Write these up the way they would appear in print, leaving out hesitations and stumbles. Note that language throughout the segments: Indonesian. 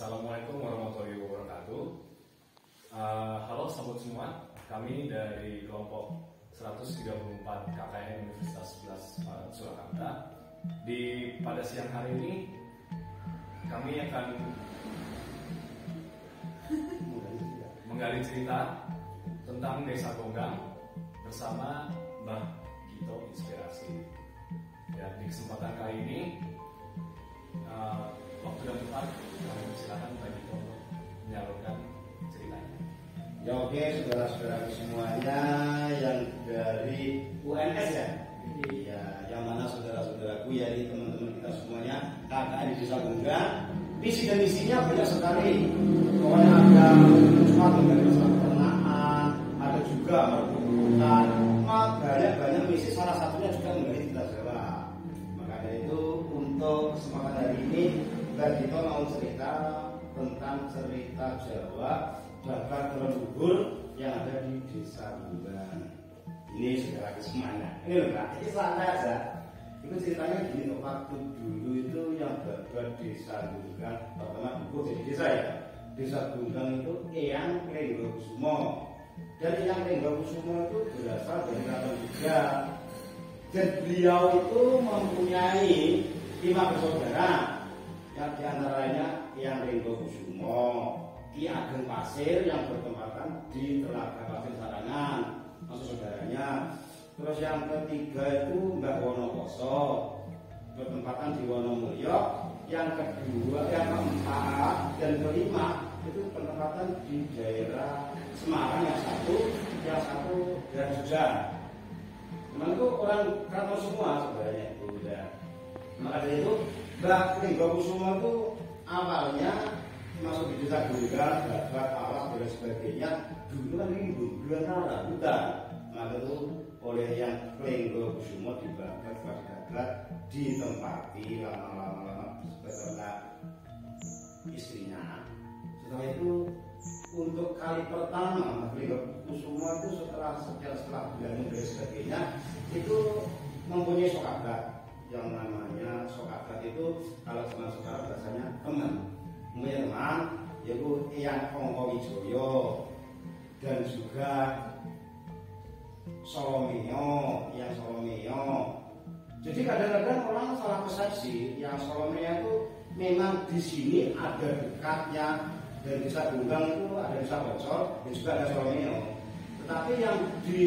Assalamualaikum warahmatullahi wabarakatuh. Halo sahabat semua, kami dari kelompok 134 KKN Universitas 11 Surakarta. Pada siang hari ini kami akan menggali cerita tentang Desa Gonggang bersama Mbah Gito Inspirasi. Ya, di kesempatan kali ini waktu dan tempat kami persilakan Mbah Gito untuk menyalurkan ceritanya. Ya oke, saudara-saudara semuanya yang dari UNS ya. Ya, yang mana saudara-saudaraku ya, ini teman-teman kita semuanya KKN di Desa Gonggang. Visi dan misinya banyak sekali. Pokoknya ada sesuatu dari masalah peternakan, ada juga perkebunan, banyak misi. Salah satunya juga menggali cerita Jawa. Makanya itu untuk kesempatan hari ini kita mau cerita tentang cerita Jawa babat leluhur yang ada di Desa Gonggang. Ini saudara semuanya. Ini loh Pak, ini santai aja. Itu ceritanya gini, waktu dulu itu yang babat Desa Gonggang pertama dulu jadi desa ya. Desa Gonggang itu Eyang Lenggokusumo. Dan Eyang Lenggokusumo itu berasal dari Keraton Jogja. Dan beliau itu mempunyai 5 bersaudara. Yang diantaranya Eyang Lenggokusumo, Ki Ageng Pasir yang bertempatan di Telaga Pasir Sarangan, maksud saudaranya. Terus yang ketiga itu Mbah Wonokoso, bertempatan di Wonomulyo. Yang kedua, yang keempat dan kelima itu bertempatan di daerah Semarang, yang satu daerah Jogja. Memang itu orang keraton semua sebenarnya itu ya. Maka dari itu Mbah Lenggokusumo itu awalnya masuk di Desa Gonggang, babat alas dan sebagainya. Dulu kan ini belantara hutan. Maka itu oleh yang Lenggokusumo dibabat ditempati lama-lama beserta istrinya. Setelah itu untuk kali pertama Lenggokusumo itu setelah Belanda dan sebagainya itu mempunyai sokabat. Yang namanya sokabat itu kalau zaman sekarang bahasanya teman. Mempunyai teman yaitu Eyang Kongkowijoyo dan juga Solomeo, yang Solomeo. Jadi kadang-kadang orang salah persepsi, yang Solomeo itu memang di sini ada dekatnya dari Desa Gonggang itu ada Desa Poncol dan juga ada Solomeo. Tetapi yang di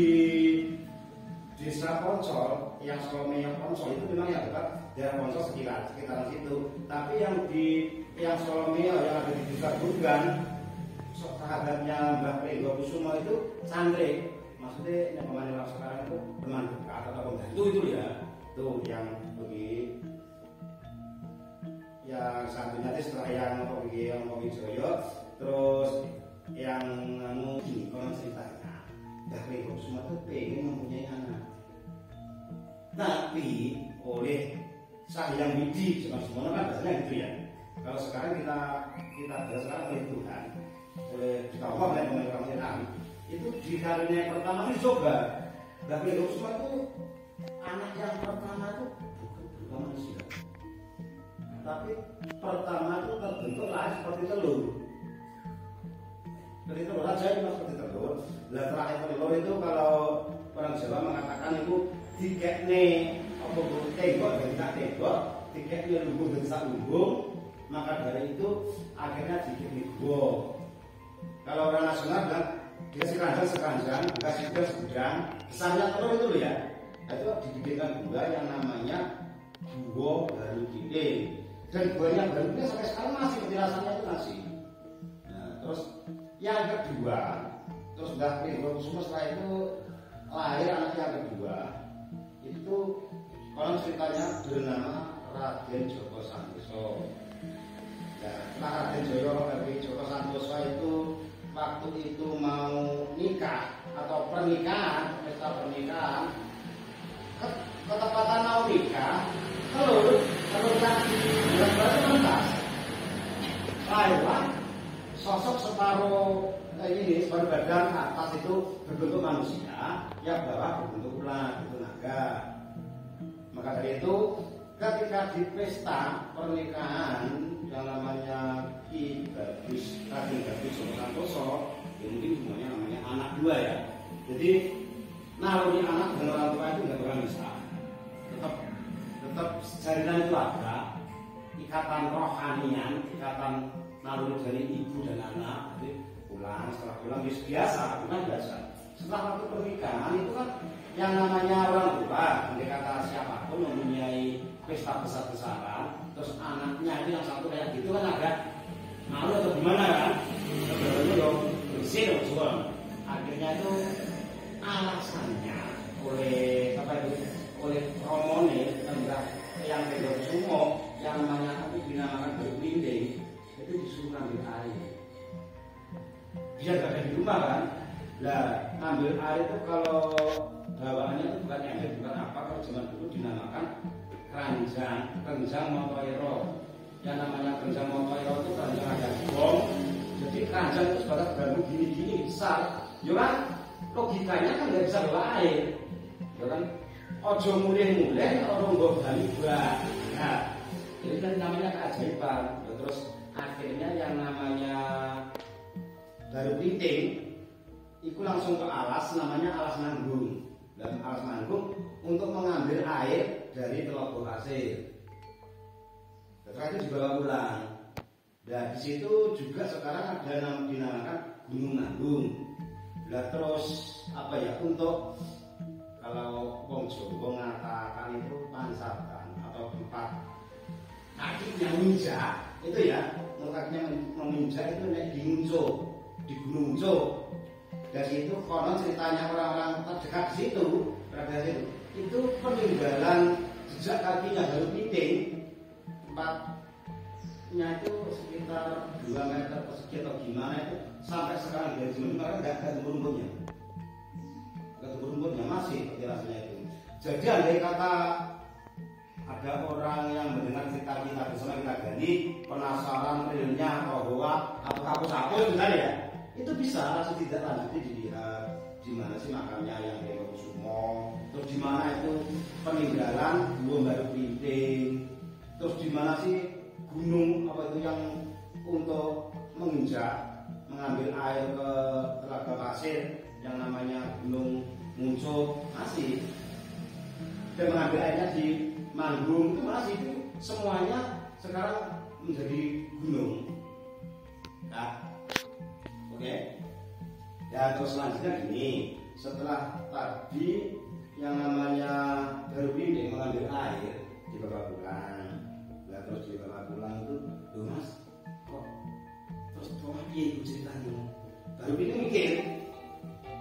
Desa Poncol, yang Solomeo Poncol itu memang yang dekat daerah Poncol sekitaran situ. Tapi yang Solomeo yang ada di Desa Gonggang, sahabatnya Mbah Lenggokusumo itu Cantrik. Maksudnya yang pemain orang sekarang itu teman dekat atau pembantu itu ya. Tuh yang pergi, yang satunya itu setelah yang Kongkowijoyo, terus yang gini konon ceritanya Mbah Lenggokusumo itu pengen mempunyai anak, tapi oleh Sang Widi, semuanya kan bahasanya gitu ya. Kalau sekarang kita sekarang oleh Tuhan, oleh kita Allah dan pemikiran itu di kalinya yang pertama itu dicoba. Mbah Lenggokusumo itu anak yang pertama itu bukan manusia, tapi pertama itu terbentuk lahir seperti telur. Seperti telur aja itu seperti telur. Lah terakhir telur itu kalau orang Jawa mengatakan itu dikekne apa tembok dan tak tembok, dikekne lumbung dan tak lumbung. Maka dari itu akhirnya dikekne gua. Kalau orang nasional bilang dia sekanjang, kasih dia segudang, besarnya telur itu loh ya. Itu dibikinkan gua yang namanya gua baru gede. Dan guanya baru gede sampai sekarang masih penjelasannya itu masih. Nah, terus yang kedua, terus Mbah Lenggokusumo setelah itu lahir anak yang kedua. Itu orang ceritanya bernama Raden Joko Santoso. Ya, Raden Joko Santoso itu waktu itu mau nikah atau pernikahan, pesta pernikahan, ketepatan mau nikah, telur lagi bulan mentas, lahirlah sosok separuh separuh badan atas itu berbentuk manusia, yang bawah berbentuk ular, itu naga. Maka dari itu ketika di pesta pernikahan yang namanya Ki ikatan rohanian, ikatan naluri dari ibu dan anak. Jadi pulang, setelah pulang biasa, bukan biasa. Setelah waktu pernikahan itu kan yang namanya orang tua, andai kata siapapun mempunyai pesta besar-besaran, terus anaknya itu yang satu kayak gitu kan agak malu atau gimana kan? Sebenarnya dong bersih dong semua. Akhirnya itu alasannya oleh apa itu? Oleh Romone yang kedua semua yang namanya tapi dinamakan berpinding itu disuruh ambil air. Biar gak ada di rumah kan? Lah ambil air itu kalau bawaannya itu bukan ember bukan apa, kalau zaman dulu dinamakan keranjang motoiro. Yang namanya keranjang motoiro itu keranjang ada bom. Jadi keranjang itu sebatas bambu gini-gini besar. Ya kan logikanya kan nggak bisa bawa air. Ya kan ojo mulih-mulih orang nggak balik bah. Nah, ini kan namanya keajaiban. Terus akhirnya yang namanya baru pinting itu langsung ke alas, namanya alas nanggung. Dan alas nanggung untuk mengambil air dari teluk hasil. Setelah itu dibawa pulang. Nah di situ juga sekarang ada yang dinamakan Gunung Nanggung. Nah terus apa ya, untuk kalau wong Jawa mengatakan itu pansatan atau tempat kakinya menginjak itu ya, kakinya menginjak itu naik di Munco, di Gunung Munco. Dari situ konon ceritanya orang-orang terdekat di situ, berada di situ, itu peninggalan jejak kakinya baru pinting, tempatnya itu sekitar 2 meter persegi atau gimana itu sampai sekarang dari zaman karena nggak ada rumputnya, masih penjelasannya itu. Jadi andai kata ada orang yang mendengar cerita kita bersama kita gali, penasaran realnya bahwa atau hapus benar ya, itu bisa langsung tidak lanjuti dilihat di mana sih makamnya yang Dewa Kusumo, terus di mana itu peninggalan Gunung Baru Pinting, terus di mana sih gunung apa itu yang untuk mengambil air ke telaga pasir yang namanya Gunung Munco masih, dan mengambil airnya di Manggung itu masih, itu semuanya sekarang menjadi gunung. Nah, oke. Ya terus selanjutnya gini, setelah tadi yang namanya baru pinting mengambil air dibawa pulang. Nah terus dibawa pulang itu, loh mas, kok terus piye ceritanya? Baru pinting mikir,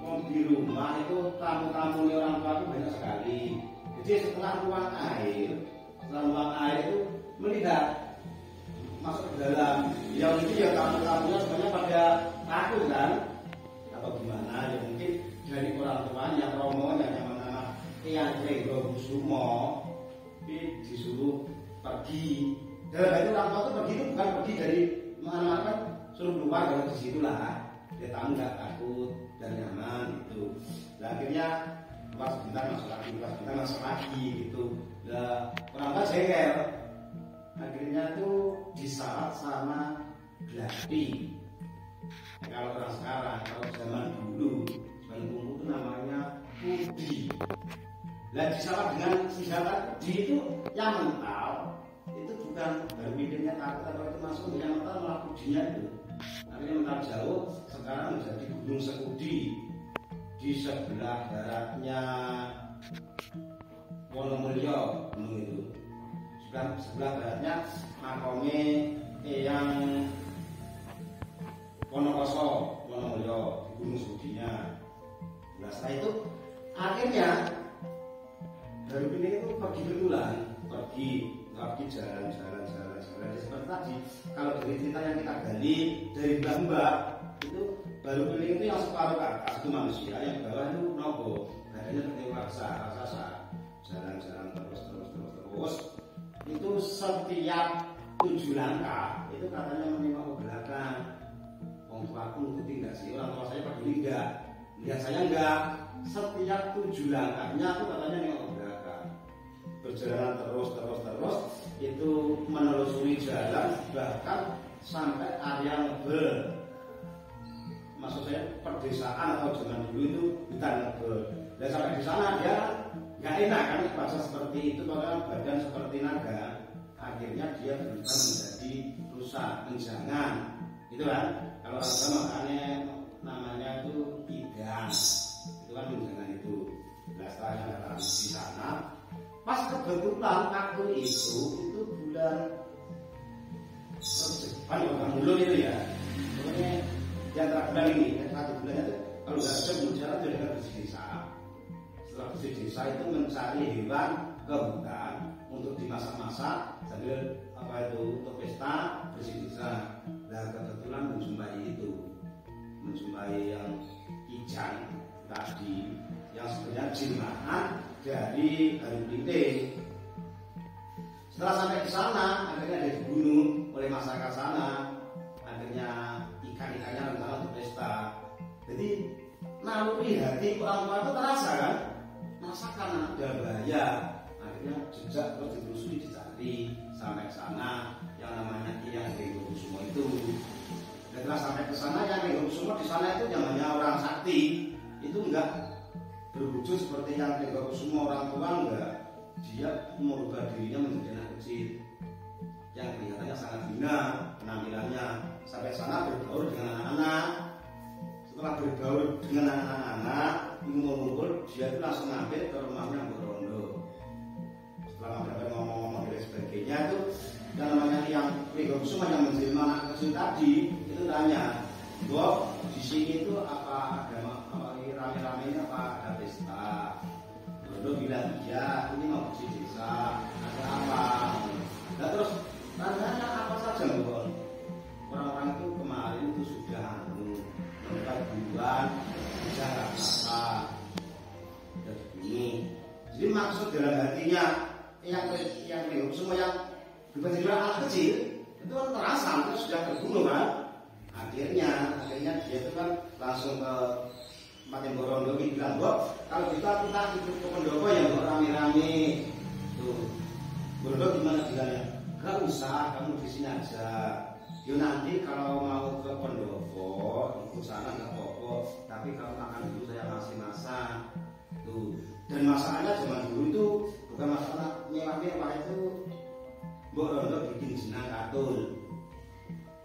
mau di rumah itu tamu-tamu orang tua itu banyak sekali. Jadi setelah ruang air itu melihat masuk ke dalam, yang itu ya tamu-tamunya sebenarnya pada takut kan, atau gimana ya, mungkin dari orang tuanya romonya yang bernama Eyang Dewa Kusumo disuruh pergi. Dan itu orang tua itu pergi itu bukan pergi dari mana-mana kan, suruh keluar dari disitulah, dia tahu nggak takut dan nyaman gitu. Dan akhirnya pas sebentar masuk lagi gitu. Nah orang tua jengkel. Akhirnya tuh disyarat sama Glapi. Kalau orang sekarang, kalau zaman dulu itu namanya Kudi. Lah disyarat dengan senjata Kudi itu yang mental, itu bukan baru pintingnya takut atau itu masuk, yang mental malah Kudinya itu. Akhirnya mental jauh, sekarang menjadi Gunung Sekudi. Di sebelah baratnya Wonomulyo, gunung itu. Sebelah baratnya makome yang Wonokoso, Wonomulyo, di Gunung Sekudinya. Nah setelah itu akhirnya dari pinting itu pergi betulan, pergi jalan seperti tadi. Kalau dari cerita yang kita gali dari Mbak itu baru pinting itu yang separuh ke atas itu manusia, yang bawah itu nogo, badannya seperti raksasa, jalan terus. Itu setiap 7 langkah itu katanya menengok ke belakang. Wong tuaku ngikutin enggak sih? Orang tua saya peduli enggak? Lihat saya enggak. Setiap 7 langkahnya itu katanya nengok ke belakang. Berjalan terus itu menelusuri jalan bahkan sampai area Lebel. Maksud saya perdesaan atau zaman dulu itu hutan Lebel. Dan sampai di sana dia nggak enak kan, bahasa seperti itu, padahal badan seperti naga. akhirnya dia berubah menjadi rusa, menjangan, gitu kan? Kalau ada makanya namanya itu idang, itu kan menjangan itu. Nah setelah yang di sana, pas kebetulan waktu itu bulan depan bukan bulan itu ya, pokoknya di antara bulan ini, satu bulannya itu kalau nggak ada berjalan dia akan bersih desa. Setelah bersih desa itu mencari hewan ke hutan untuk dimasak-masak sambil apa itu untuk pesta bersih desa. Nah kebetulan menjumpai yang kijang tadi yang sebenarnya jelmaan dari Haru Printing. Setelah sampai ke sana akhirnya dia dibunuh oleh masyarakat sana. Akhirnya ikan-ikannya rencana untuk pesta. Jadi naluri hati orang tua itu terasa kan, merasakan ada bahaya. Akhirnya jejak terus ditelusuri dicari sampai ke sana yang namanya Kyang Renggokusumo itu. Dan setelah sampai ke sana yang Renggokusumo di sana itu yang hanya orang sakti, itu enggak berwujud seperti yang Renggokusumo orang tua, enggak. Dia merubah dirinya menjadi anak kecil yang kelihatannya sangat hina penampilannya. Sampai sana bergaul dengan anak-anak. Setelah bergaul dengan anak-anak, ngumpul, dia itu langsung mampir ke rumahnya Mbok Rondo. Setelah mampir ngomong-ngomong dan sebagainya itu, yang namanya yang Renggokusumo yang menjelma anak kecil tadi itu tanya, Mbok, di sini itu apa ada rame-ramenya apa ada pesta? Rondo bilang iya, ini mau bersih desa, ada apa? Nah terus tanya apa saja Mbok? Orang-orang itu kemarin itu sudah mendapat bulan, bisa nggak apa? Sudah dibunuh. Jadi maksud dalam hatinya yang Renggokusumo yang tiba-tiba anak kecil itu kan terasa itu sudah terbunuh kan? Akhirnya dia itu kan langsung ke Paten Borondo bilang, Mbok, kalau kita ikut ke pendopo ya Mbok rame-rame. Tuh, Borondo gimana bilangnya? Gak usah, kamu di sini aja. Yuk nanti kalau mau ke pendopo ikut sana nggak apa-apa. Tapi kalau makan dulu saya masih masak. Tuh, dan masakannya zaman dulu itu bukan masalah mewah-mewah itu. Borondo bikin jenang katul.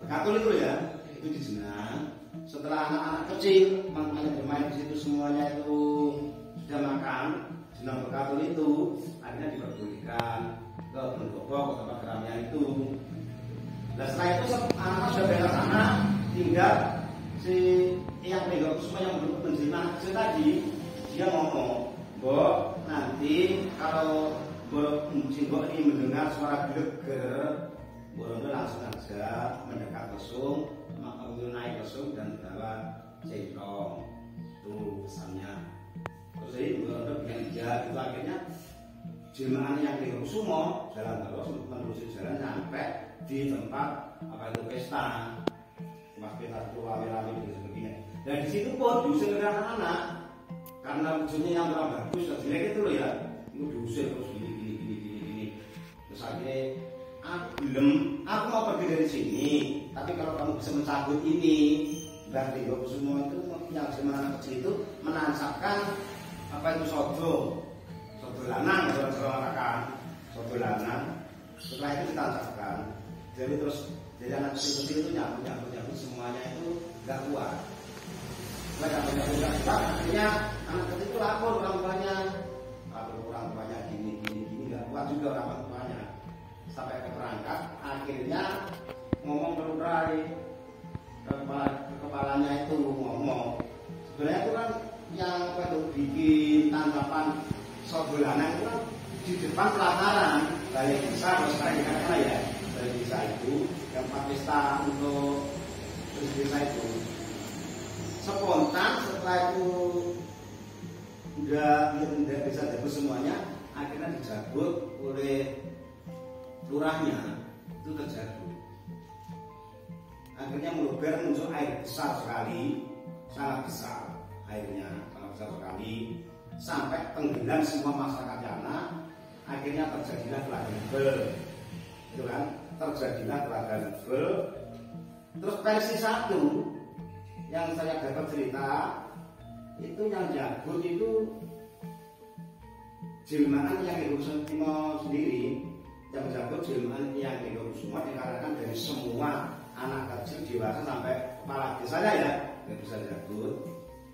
Katul itu ya, itu di jenang. Setelah anak-anak kecil makanya bermain di situ semuanya itu sudah makan jenang bekatul itu, akhirnya diperbolehkan ke pendopo ke tempat keramaian itu. Nah setelah itu anak-anak sudah berangkat sana, tinggal si yang Renggokusumo yang belum menjelma kecil tadi, dia ngomong, Mbok, nanti kalau Mbok ini mendengar suara greger, Borondo langsung aja mendekat lesung, naik lesung dan bawa centong. Itu pesannya. Terus jadi Borondo bilang iya, itu akhirnya jelmaan yang Renggokusumo jalan terus menelusuri jalan sampai di tempat apa itu pesta. Mas pesta itu rame-rame dan sebagainya. Dan di situ pun diusir oleh anak-anak karena wujudnya yang kurang bagus dan jelek itu loh ya. Itu diusir terus gini. Terus akhirnya aku mau pergi dari sini, tapi kalau kamu bisa mencabut ini, Mbak Renggokusumo itu yang zaman kecil itu menancapkan apa itu sodo lanang, sodo lanang. Setelah itu ditancapkan, jadi terus jadi anak kecil itu nyambut semuanya itu nggak kuat. Setelah nyambut nggak kuat, akhirnya anak kecil itu lapor orang tuanya gini nggak kuat juga orang tuanya. Sampai ke perangkat, akhirnya ngomong ke lurah, kepalanya itu ngomong. Sebenarnya itu kan yang bikin tanggapan sodo lanang itu kan di depan pelataran balai desa, kalau sekarang dikatakan ya balai desa itu yang tempat pesta untuk desa itu. Spontan setelah itu udah bisa jabut semuanya, akhirnya dijabut oleh lurahnya itu terjatuh. Akhirnya muncul air besar sekali, sangat besar airnya, sangat besar sekali, sampai tenggelam semua masyarakat sana. Akhirnya terjadilah telaga Nebel, itu kan? Terjadilah telaga Nebel. Terus versi satu yang saya dapat cerita itu yang jagut itu jelmaan yang Renggokusumo sendiri. yang menyangkut jelmaan yang semua dikarenakan dari semua anak kecil dewasa sampai kepala desanya ya nggak bisa jabut.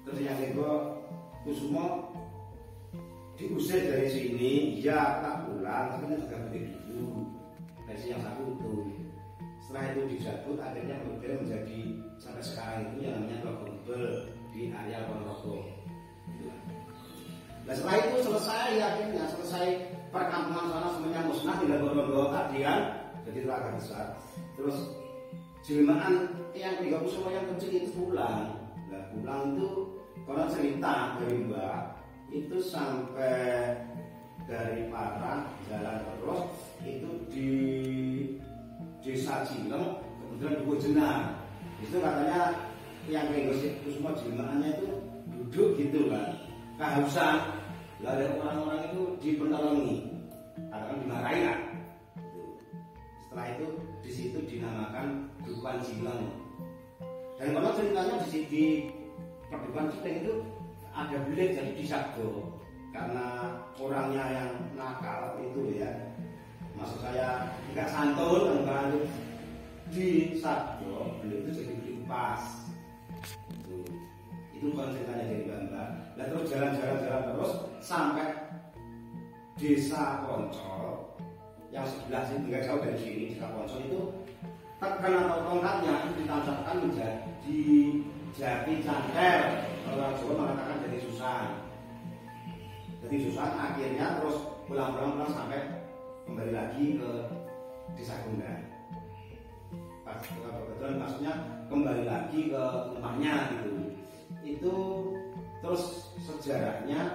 Terus yang kedua Kusumo diusir dari sini, ya tak pulang, tapi kan juga begitu versi yang satu itu. Setelah itu dijabut, akhirnya kemudian menjadi sampai sekarang itu yang namanya Rogombel di area Ponorogo. Nah setelah itu selesai, akhirnya selesai perkampungan sana semuanya musnah, tinggal Ponorogo tadi kan, jadi itu agak besar. Terus jelmaan yang 30 semua yang kecil itu pulang. Nah pulang itu kalau cerita dari Mbak itu sampai dari Parang jalan terus itu di Desa Cileng kemudian Dukuh Jenang. Itu katanya yang itu semua jelmaannya itu duduk gitu kan, kehausan. Lalu orang-orang itu dipenolongi, katakan dimarahi lah. Setelah itu di situ dinamakan Dukuhan Cileng. Dan kalau ceritanya di Dukuhan Cileng itu ada bilik jadi disabdo karena orangnya yang nakal itu ya, maksud saya nggak santun kan, di sabdo bilik itu jadi bilik pas. Itu bukan ceritanya dari Bangka. Nah terus jalan-jalan terus sampai Desa Poncol yang sebelah sini nggak jauh dari sini. Desa Poncol itu tekan atau tongkatnya itu ditancapkan menjadi jati cantel. Orang Jawa mengatakan jadi Susan. Jadi Susan akhirnya terus pulang sampai kembali lagi ke Desa Gunda. Kebetulan maksudnya kembali lagi ke rumahnya gitu. Itu terus sejarahnya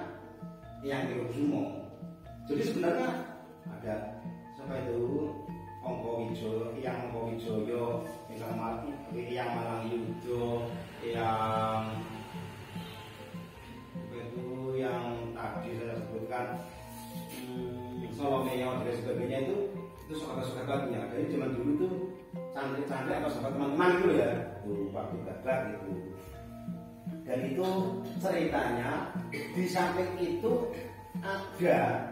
yang Kusumo. Jadi sebenarnya ada siapa itu yang Ongko Wijoyo, yang Malang Yudo, yang tadi saya sebutkan Solomeo dan sebagainya itu sahabat-sahabatnya. Dari zaman dulu tuh cantik-cantik atau sahabat teman-teman itu ya, waktu gagak itu. Dan itu ceritanya di samping itu ada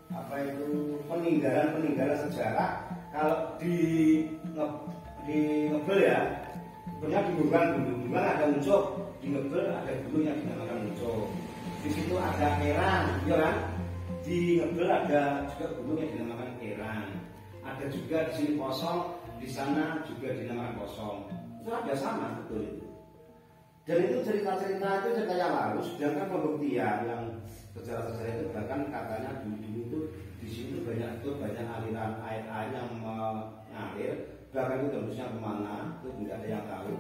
apa itu peninggalan sejarah. Kalau di Ngebel ya, sebenarnya di gunung ada Uncuk, di Ngebel ada gunung yang dinamakan Uncuk. Di situ ada Erang, ya kan? Di Ngebel ada juga gunung yang dinamakan Erang. Ada juga di sini Kosong, di sana juga dinamakan Kosong. Itu ada sama betul itu. Dan itu cerita-cerita itu cerita yang lalu, sedangkan pembuktian yang sejarah-sejarah itu bahkan katanya dulu itu di situ banyak aliran air yang mengalir, bahkan itu tembusnya kemana itu tidak ada yang tahu.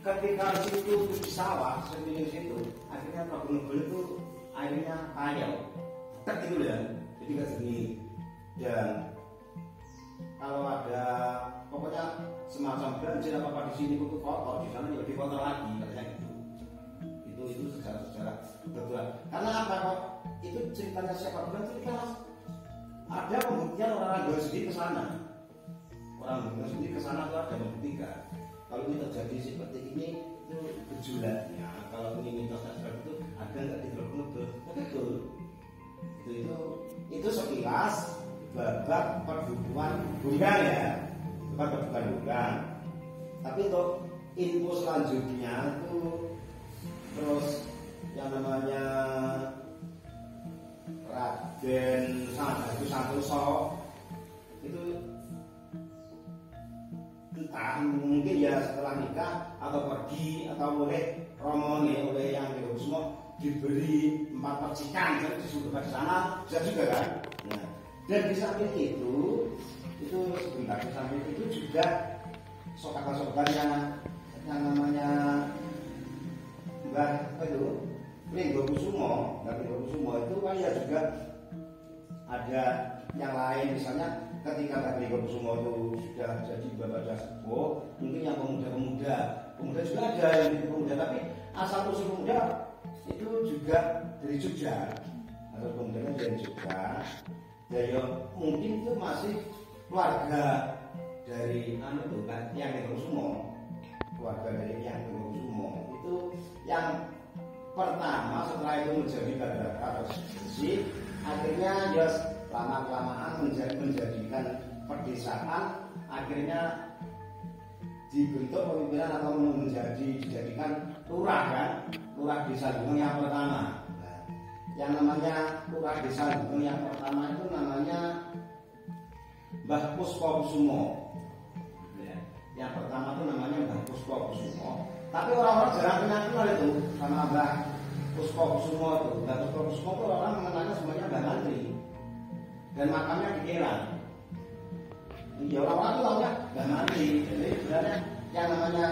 Ketika situ di sawah, seperti situ, akhirnya Ngebel itu airnya payau, gitu ya, jadi nggak jernih. Dan kalau ada pokoknya semacam banjir apa di sini itu kotor, di sana lebih kotor lagi katanya gitu. Itu sejarah betulan. Karena apa kok? Itu ceritanya siapa? Bukan cerita. Ada pembuktian orang Jawa sendiri ke sana. Orang Jawa sendiri ke sana itu ada membuktikan. Kalau ini terjadi seperti ini itu gejolaknya. Kalau ini mitos seperti itu ada nggak di Ngebel? Betul. Itu sekilas babak perbukuan bukan ya, bukan bukan. Tapi untuk info selanjutnya itu terus yang namanya Raden Santoso itu entah mungkin ya setelah nikah atau pergi atau oleh Romone oleh yang semua diberi 4 percikan jadi disuruh di sana bisa juga kan. Nah, dan di samping itu sebentar di samping itu juga sokakan yang namanya Mbah itu Linggo Kusumo. Dan Linggo Kusumo itu kan ya juga ada yang lain, misalnya ketika Mbah Linggo Kusumo itu sudah jadi bapak sepuh, mungkin yang pemuda juga ada yang pemuda, tapi asal usul pemuda itu juga dari Jogja, atau pemudanya dari Jogja. Jadi mungkin itu masih keluarga dari yang Linggo Kusumo. Keluarga dari yang Linggo Kusumo itu yang pertama setelah itu menjadi Badarata Resi, akhirnya ya lama-kelamaan menjadikan pedesaan, akhirnya dibentuk pemimpinan atau dijadikan lurah kan, lurah desa Gumeng yang pertama. Nah, yang namanya lurah desa Gumeng yang pertama itu namanya Mbah Puspokusumo. Yang pertama itu namanya Mbah Puspokusumo. Tapi orang-orang jarang kenal itu sama Mbah Puspokusumo itu. Mbah Puspokusumo itu orang mengenalnya semuanya Mbah Mantri. Dan makamnya di Keran. Ya orang-orang itu tahunya Mbah Mantri. Jadi sebenarnya yang namanya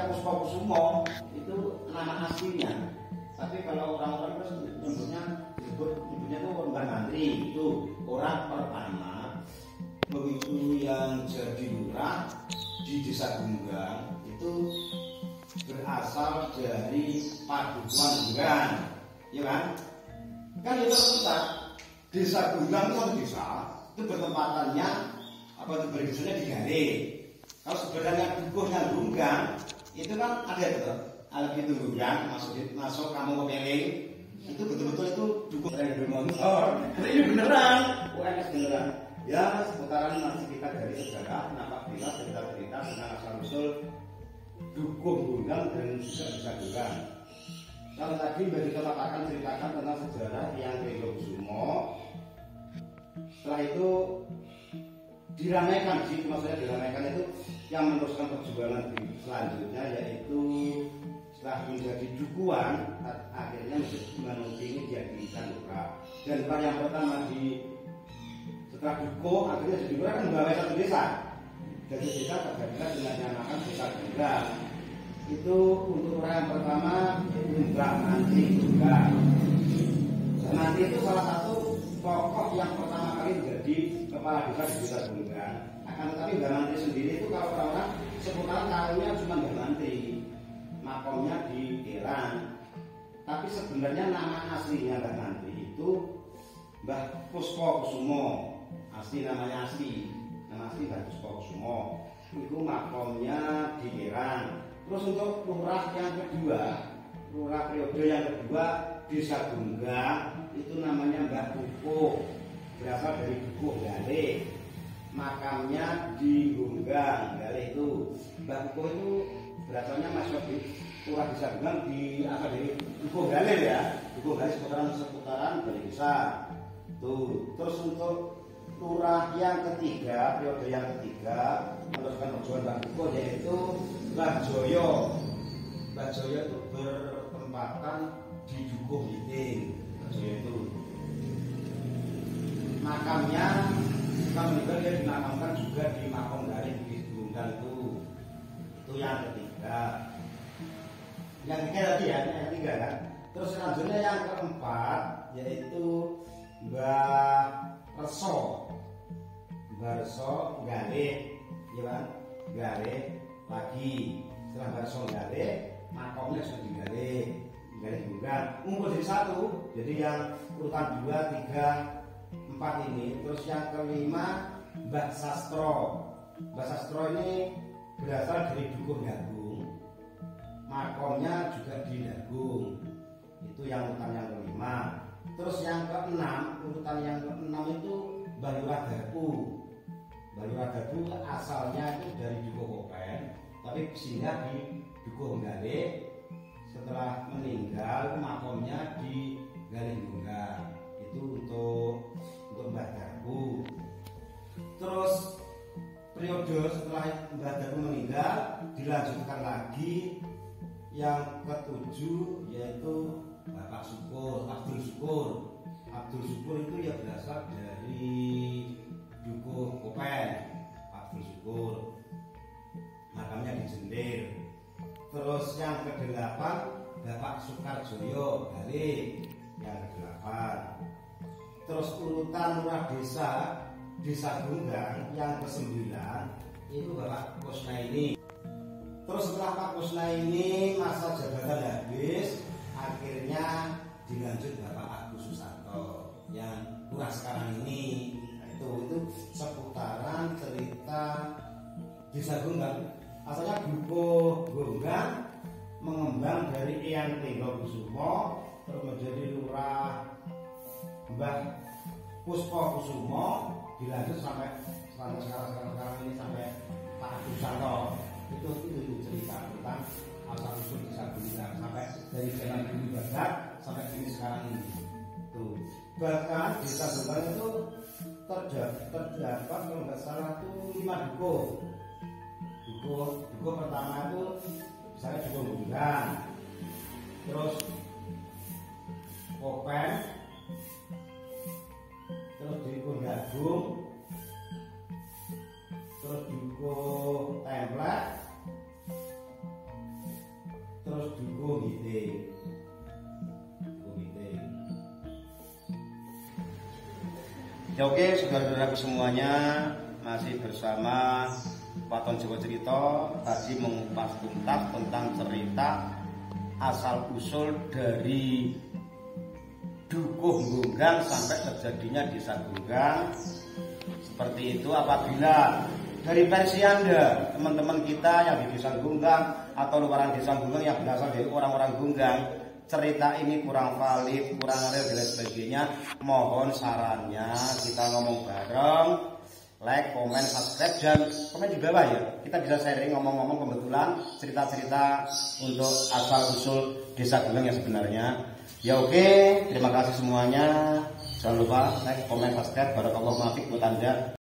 Puspokusumo itu nama aslinya. Tapi kalau orang-orang itu nyebutnya itu Mbah Mantri. Itu orang pertama begitu yang jadi lurah di Desa Gunggang itu berasal dari Padukuhan Gunggang, ya kan? Kan itu terpisah. Desa Gunggang itu desa itu bertempatannya berdesainnya di Gare. Kalau sebenarnya dukuhnya Gunggang itu kan ada betul. Alat itu Gunggang masuk kamu Peling itu betul-betul itu dukuh dari motor. Ini beneran, UNS beneran. Ya, seputaran masih kita dari sejarah, napaktilas, cerita-cerita tentang asal-usul dukuh Gunggang dan juga Desa Gunggang. Kalau tadi Mbak Dika katakan ceritakan tentang sejarah yang Trenggokusumo, setelah itu diramaikan sih, maksudnya diramaikan itu yang meneruskan perjuangan di selanjutnya, yaitu setelah menjadi dukuhan, akhirnya menjadi Manungki ini dijadikan lurah. Dan lurah yang pertama setelah dukuh, akhirnya jadi lurah kan membawa satu desa. Dari desa terjadilah dengan dinamakan Desa Gunggang. Itu untuk lurah yang pertama itu Mbah Mantri Gunggang. Mbah Mantri itu salah satu tokoh yang pertama kali menjadi kepala desa di Desa Gunggang. Akan tetapi Mbah Mantri sendiri itu kalau orang seputaran tahunya cuma Mbah Mantri, makomnya di Keran. Tapi sebenarnya nama aslinya Mbah Mantri itu Mbah Puspokusumo. Asli namanya nama asli Mbah Puspokusumo. Itu makomnya di Keran. Terus untuk lurah yang kedua, lurah periode yang kedua Desa Gunggang itu namanya Mbah Kukuh, berasal dari Dukuh Gale. Makamnya di Gunggang Gale itu. Mbah Kukuh itu berasalnya masuk di lurah Desa Gunggang di asal dari Dukuh Gale ya. Dukuh Gale seputaran dari desa. Tuh, terus untuk lurah yang ketiga, periode yang ketiga meneruskan perjuangan Mbah Kukuh yaitu Mbah Joyo. Mbah Joyo itu bertempatan di Dukuh Hiting. Mbah Joyo itu makamnya setelah meninggal dia dimakamkan juga di Makom Garing di Gunggang itu. Itu yang ketiga. Yang ketiga tadi ya, yang ketiga kan. Terus selanjutnya yang keempat yaitu Mbah Reso. Mbah Reso Gale, ya kan? Gale lagi. Setelah Mbah Reso Gale, makomnya sudah di Gale Gunggang. Ngumpul jadi satu. Jadi yang urutan 2, 3, 4 ini. Terus yang kelima Mbah Sastro. Mbah Sastro ini berasal dari Dukuh Dagung. Makomnya juga di Dagung. Itu yang urutan yang kelima. Terus yang keenam, urutan yang keenam itu Mbah Lurah Dapu. Mbah Lurah Dapu asalnya itu dari Dukuh Kopen, tapi singgah di Dukuh Gale. Setelah meninggal makomnya di Gale Gunggang. Itu untuk Mbah Dapu. Terus periode setelah Mbah Dapu meninggal dilanjutkan lagi yang ketujuh yaitu Bapak Syukur, Abdul Syukur. Abdul Syukur itu ya berasal dari Dukuh Kopen. Abdul Syukur makamnya di Jender. Terus yang ke-8 Bapak Sukarjoyo Gale yang ke-8. Terus urutan lurah Desa Gunggang yang ke-9 itu Bapak Kusnaini. Terus setelah Pak Kusnaini masa jabatan habis, akhirnya dilanjut Bapak Agus Susanto yang lurah sekarang ini. Nah, itu seputaran cerita Desa Gunggang. Asalnya Dukuh Gunggang mengembang dari Eyang Trenggokusumo terus menjadi lurah Mbah Puspa Kusumo dilanjut sampai sekarang ini sampai Pak Agus Santo. Itu cerita tentang asal usul Desa Gunung sampai dari zaman dulu Badak sampai ini sekarang ini. Tuh. Bahkan Desa Gunung itu terdapat kalau nggak salah tuh 5 duko. Duko pertama itu misalnya Duko Gunggang, terus Kopen, terus Duko Jagung, terus Duko Templek, terus Duko Gite. Ya oke, saudara-saudaraku semuanya, masih bersama Waton Jawa Cerita. Tadi mengupas tuntas tentang cerita asal usul dari Dukuh Gunggang sampai terjadinya Desa Gunggang. Seperti itu apabila dari versi Anda, teman-teman kita yang di Desa Gunggang atau luaran Desa Gunggang yang berasal dari orang-orang Gunggang, cerita ini kurang valid, kurang real dan sebagainya, mohon sarannya kita ngomong bareng, like, komen, subscribe, dan komen di bawah ya. Kita bisa sharing ngomong-ngomong kebetulan cerita-cerita untuk asal-usul Desa Gunggang yang sebenarnya. Ya oke, terima kasih semuanya. Jangan lupa like, komen, subscribe. Barakallahu fiik buat Anda.